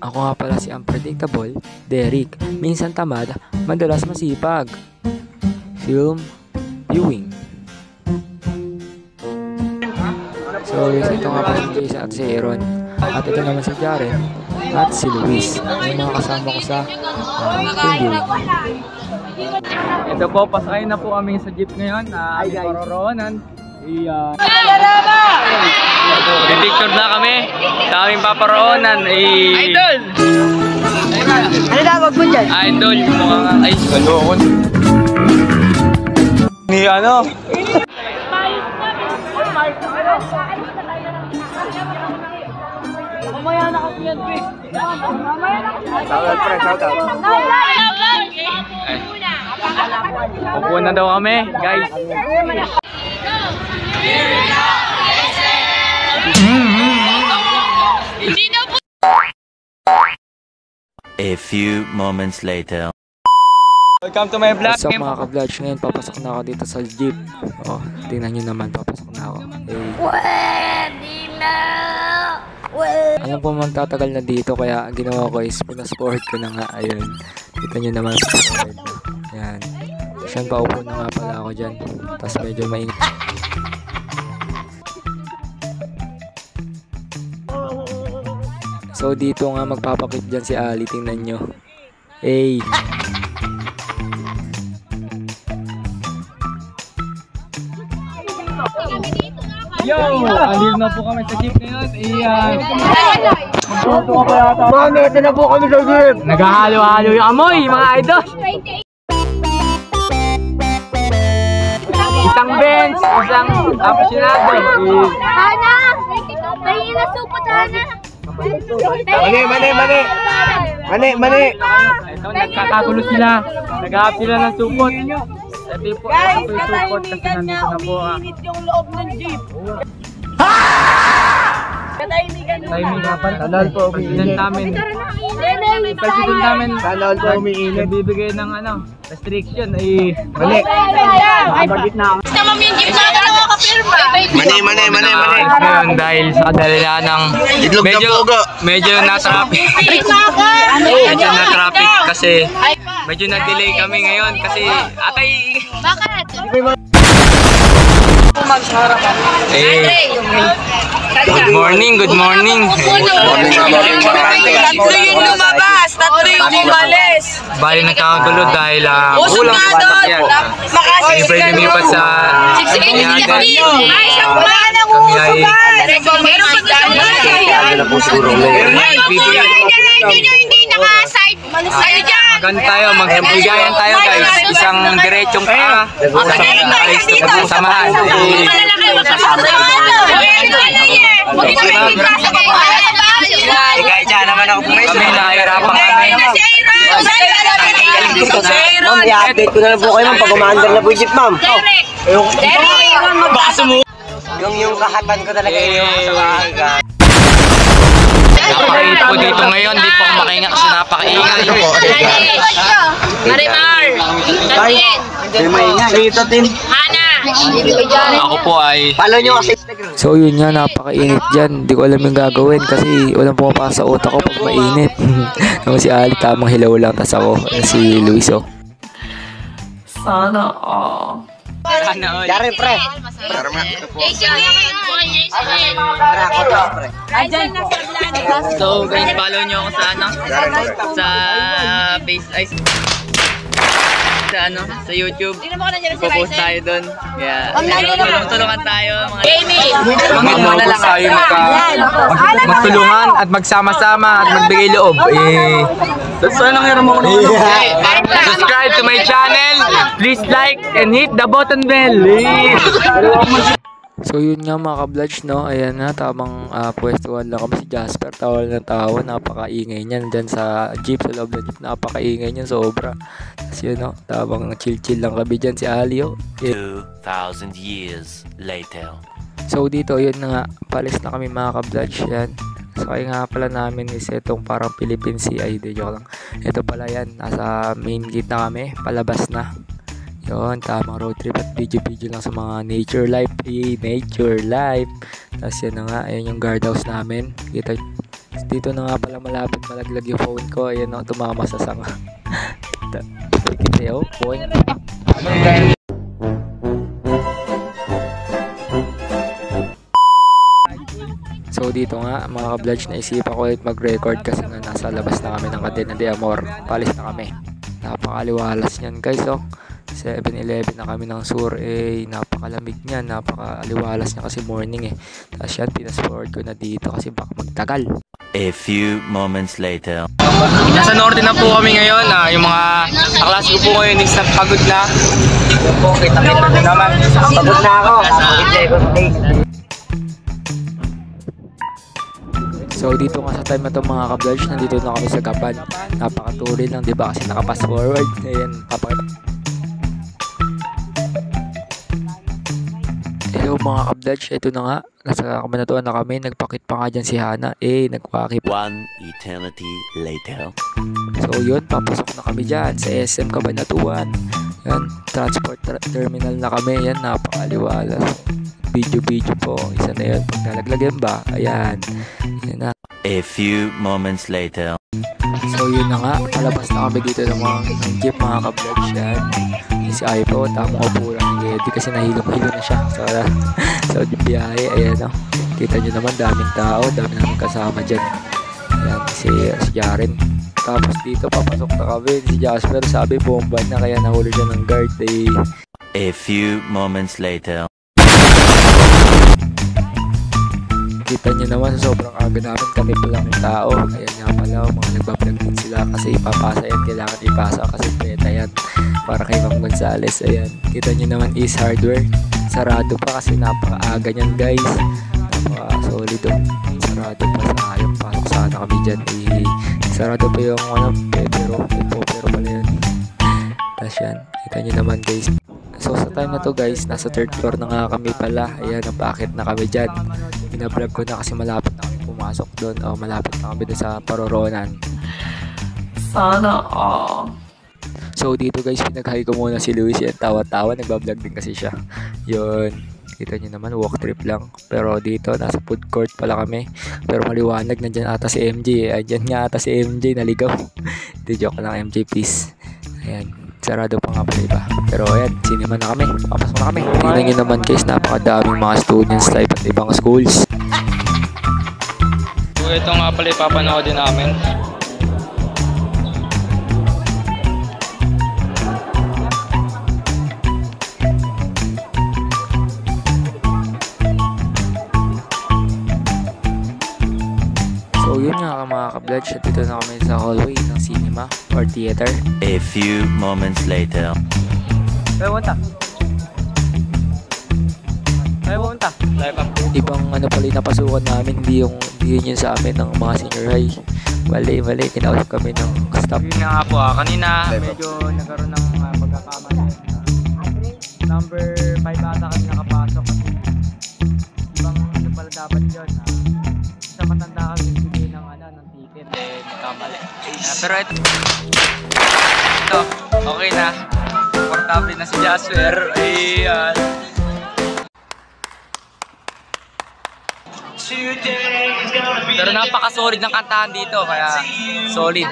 Ako nga pala si unpredictable, Derek. Minsan tamad, madalas masipag. Film viewing. So, ito nga pala si Jason at si Aaron. At ito naman si Jaren at si Luis. Yung mga kasama ko sa film viewing. Ito po, pasakay na po kami sa jeep ngayon na paroroonan. Picture na kami sa aming paparoonan. Idol! Ano tawag mo dyan? Idol, mukhang ay kalokon. Ni ano? Mamaya na kasi yan, Chris. Shoutout, pre, shoutout. Upo na daw kami, guys. A few moments later. Welcome to my vlog. So mga ka-vlog, ngayon papasok na ako dito sa jeep. Oh, tingnan nyo naman, papasok na ako. Alam po magtatagal na dito, kaya ginawa ko is pinasport ko na nga. Ayun, kita nyo naman. Ayan. Siyan, paupo na nga pala ako dyan. Tapos medyo mainit. So dito nga magpapakit dyan si Ali, tingnan nyo. Hey! Yo! Andil na po kami sa jeep ngayon. Mami, ito na po kami sa jeep. Naghahalo-halo yung amoy, mga idol. Isang bench, isang apasyonado. Hana! May nasupot, Hana! Mani. Ito, nagkakagulo sila. Nag-ahap sila ng supot. Ito po, ito po yung supot kasi nandito na po. Yung loob ng jeep. Tahimikan pa. Tanol po, president namin. President namin. Tanol po, umiinit. Nagbibigay ng restriction. Ay, mali. Bagit na. Tamam yung jeep na dalawa kapirma. Mani. Ngayon dahil sa kadalian ng medyo na-traffic. Medyo na-traffic kasi medyo na-delay kami ngayon kasi atay. Bakit? Good morning. Tatlo yung lumabas, tatlo yung umalis. Bali nagkakagulo dahil kulang sa sasakyan. Siyempre lumipat sa kami Hindi naka-side. Maganda tayo, magbigayan tayo guys. Isang diretsong samahan. Kaya naman ako pumayos. Kami nahihirapan kami. Ma'am, i-update ko na lang po kayo ma'am pag umaandar na po yung jeep ma'am. Yung kahatan ko talaga yung sa maaga. Napakainit po dito ngayon, di po ako makahinga kasi napakaingay po. Marimar! Tin. Hana! Ako po ay Follow nyo kasi. So yun nga, napakainit dyan. Hindi ko alam yung gagawin kasi walang pumapasa sa utak ko pag mainit. Naman si Ali, tamang hilaw lang. Tas ako, si Luis, oh. sana all. Jaren pre. So guys, follow nyo ako sa sa face ay sa YouTube. Post tayo doon. Yeah. Tulungan tayo mga Mag-focus tayo magtulungan at magsama-sama at magbigay loob. So anong hero mo? subscribe to my channel. Please like and hit the button bell. So yun nga mga ka-vlogs, no, ayan na, tamang pwestuhan lang kami si Jasper, tawa na tawa, napakaingay niyan dyan sa jeep, sa loob ng jeep, napakaingay niyan, sobra. Tapos yun, no, tamang chill-chill lang kami dyan, si Alio. 2,000 years later. So dito, yun na nga, palis na kami mga ka-vlogs, yan. Sakay nga pala namin is itong parang Philippine CI, joke lang. Ito pala yan, nasa main gate na kami, palabas na. Yun, tamang road trip at video lang sa mga nature life. Nature life. Tapos yan na nga, ayan yung guardhouse namin. Kita, dito na nga pala malapit malaglag yung phone ko. Ayan o, tumama sa sanga. Kita yun, phone. So dito nga mga ka-vlogs, naisipan ko ulit mag-record kasi nga nasa labas na kami ng Cadena de Amor. Palis na kami. Napakaliwalas niyan guys, oh. 7-11 na kami ng Sur, napakalamig niya, napakaliwalas niya kasi morning Tapos yan, pinasforward ko na dito kasi baka magtagal. A few moments later. Nasa norte na po kami ngayon. Yung mga kaklase ko po ngayon is pagod na. Yung po, kita-kita na naman. Pagod na ako. So dito nga sa time na to mga ka-vlogs, nandito na kami sa Gapan. Napakaturi lang, diba? Kasi nakapass forward. Ayan, papakita. Hello mga ka-vlogs, ito na nga. Nasa kabanatuan na kami. Nagpakit pa nga dyan si Hana. Nagpakit. One eternity later. So yun, papasok na kami dyan sa SM Kabanatuan. Yan, transport terminal na kami. Yan, napakaliwalas. Video po. Isa na yun. Pag nalaglagan ba? Ayan. Yan na. A few moments later. So yun na nga. Palabas na kami dito ng mga jeep mga ka-vlogs yan. Si Aipo, tamang upo lang ni Eddie kasi nahilong-hilo na siya sa biyahe. Ayan o. Kita nyo naman, daming tao. Dami namin kasama dyan. Ayan, si Jaren. Tapos dito, papasok na kami. Si Jasper, sabi bomba na kaya nahuli siya ng guard. A few moments later. Kita nyo naman sa sobrang aga namin, kami pa lang yung tao. Ayan nga pala, mga nagbablog din sila kasi ipapasa yan, kailangan ipasa kasi beta yan para kay Mang Gonzales. Ayan, kita nyo naman is hardware, sarado pa kasi napakaaga nyan guys, napaka solid sarado pa, sayang, pasok sana kami dyan. Sarado pa yung pero pala yun. Tapos yan, kita nyo naman guys. So sa time na to guys, nasa 3rd floor na nga kami pala. Ayan, napakit na kami dyan. Binablog ko na kasi malapit na kami pumasok doon. O malapit na kami doon sa Paroronan. Sana So dito guys, pinag-hi ko muna si Luis. Yan, tawa-tawa, nagbablog din kasi siya. Yun, kita nyo naman, walk trip lang. Pero dito, nasa food court pala kami. Pero maliwanag, nandyan ata si MJ. Andyan nga ata si MJ, naligaw. Hindi, joke lang, MJ please. Ayan, sarado pa nga pala iba. Pero ayan, cinema na kami. Papasok na kami. Tingnan nyo naman guys, napakadaming mga students live at ibang schools. So ito nga pala ipapanood din namin. So yun nga mga ka-vlogs, dito na kami sa hallway ng cinema or theater. A few moments later. Ibang ano pala yung napasukan namin, hindi yun sa amin ng mga senior high. Mali, kinausap kami ng staff. Yun nga po kanina medyo nagkaroon ng pagkakamali. Number 5 ata kami nakapasok kasi ibang ano pala dapat yun. Sa matanda kami bigay ng ticket nagkamali. Pero ito okay na. Komportable na si Jasper. Ayan. Pero napaka-solid ng kantahan dito, kaya solid.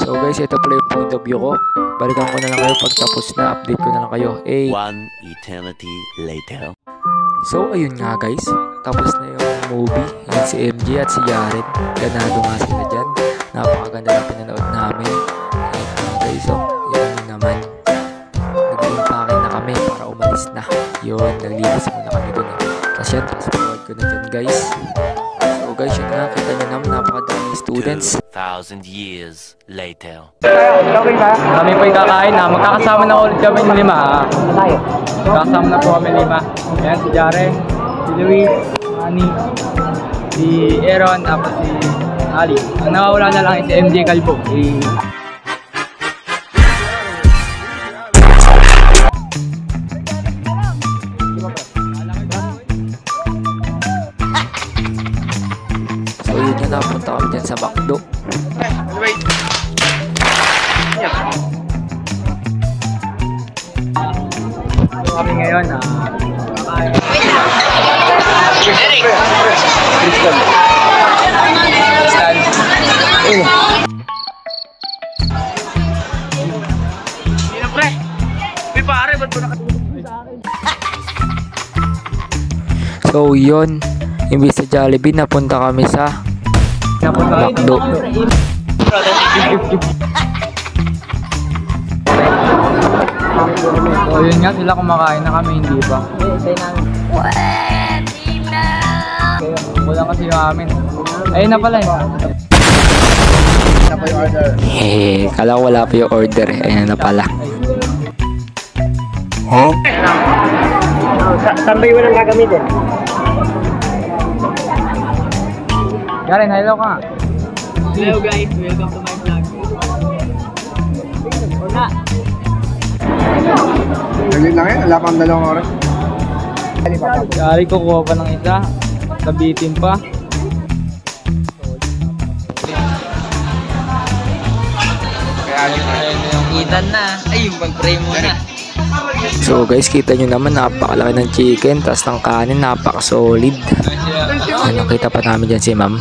So guys, ito pala yung point of view ko. Balikan ko na lang kayo pag tapos na, update ko na lang kayo. One eternity later. So ayun nga guys, tapos na yung movie. Yan si MJ at si Jared. Ganado nga sila dyan. Napakaganda na pinanood namin. Ayun nga guys, yun naman. Nag-impake na kami para umalis na. Yun, naglilis muna kami dun. Tapos yan, fast forward ko na dyan guys. So guys, yun nga, kita nyo naman, napakadaming students. 2,000 years later. Kami po kakain na. Magkakasama na ulit kami ng 5. Magkakasama na po kami 5. Ayan, si Jaren, si Luis, Ani, si Aaron, tapos si Ali. Ang nawawala na lang si MJ Calvo. So yun nga, napunta kami dyan sa McDo. So kami ngayon, kakain. So yun, imbis sa Jollibee, napunta kami sa McDo. So yun nga, sila kumakain na kami, hindi ba? Wala kasi yung amin. Ayun na pala eh. Kala ko wala pa yung order. Ayan na pala. Tambay mo nang gagamitin. Jaren, hello ka nga. Hello guys, welcome to my vlog. Una. Naglit lang yan, wala pang 2 oras. Jari ko kuha pa ng isa. Sabitin pa. Itan na. Ay, yung pag-pray muna. So guys, kita nyo naman, napakalaki ng chicken, tas ng kanin, napaka-solid. Nakita pa namin dyan si ma'am.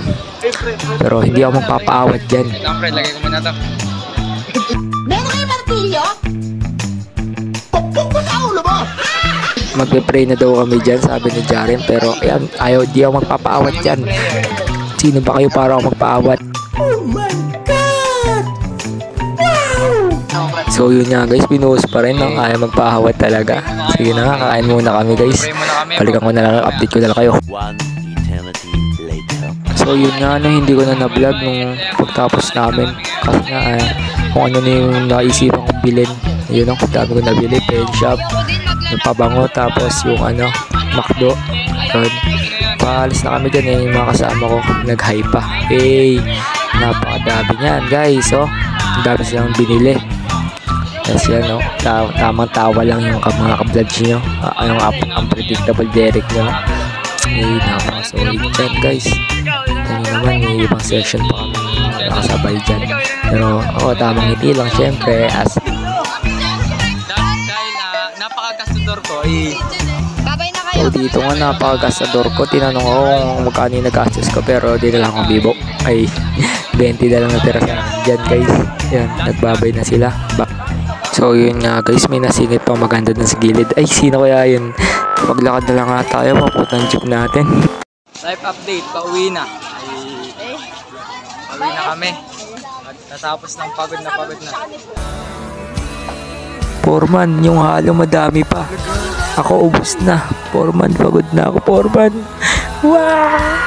Pero hindi ako magpapaawat dyan. Siyempre, lagay ko muna ito. Meron kayo martilyo? Magpe-pray na daw kami dyan, sabi ni Jaren. Pero ayan, ayaw, di ako magpapaawat dyan. Sino ba kayo para ako magpaawat? So yun nga guys, binuhos pa rin, no? Ayaw magpaawat talaga. Sige na nga, kakain muna kami guys. Balikan ko na lang, update ko na lang kayo. 1 eternity later. So yun nga, no, hindi ko na na-vlog nung pagtapos namin. Kasi nga, kung ano na yung naisipan kong bilhin. Yun ang dami ko nabili, pen shop, yung pabango, tapos yung McDo. Yun. Paalis na kami dyan, yung mga kasama ko, nag-high pa. Napakadami niyan guys, oh. Ang dami silang binili. Kasi tamang tawa lang yung mga ka-vlogs nyo. Yung unpredictable Derek nyo. Napaka-solid dyan guys. Ito naman, may ibang section pa kami nakasabay dyan. Pero ako, tamang ngiti lang syempre. Dahil napaka-gastador ko, Babay na kayo. So dito nga, napaka-gastador ko. Tinanong ako kung magkano yung nag-gastos ko, pero di na lang akong bibo. Ay, 20 na lang natira sa dyan guys. Yan, nagbabay na sila. So yun nga guys, may nasingit pang maganda dun sa gilid. Ay, sino kaya yun? Maglakad na lang nga tayo, mapunta ng jeep natin. live update, pauwi na. Pauwi na kami. At natapos ng pagod na. Foreman, yung halo madami pa. Ako ubos na. Foreman, pagod na ako. Foreman. Wow!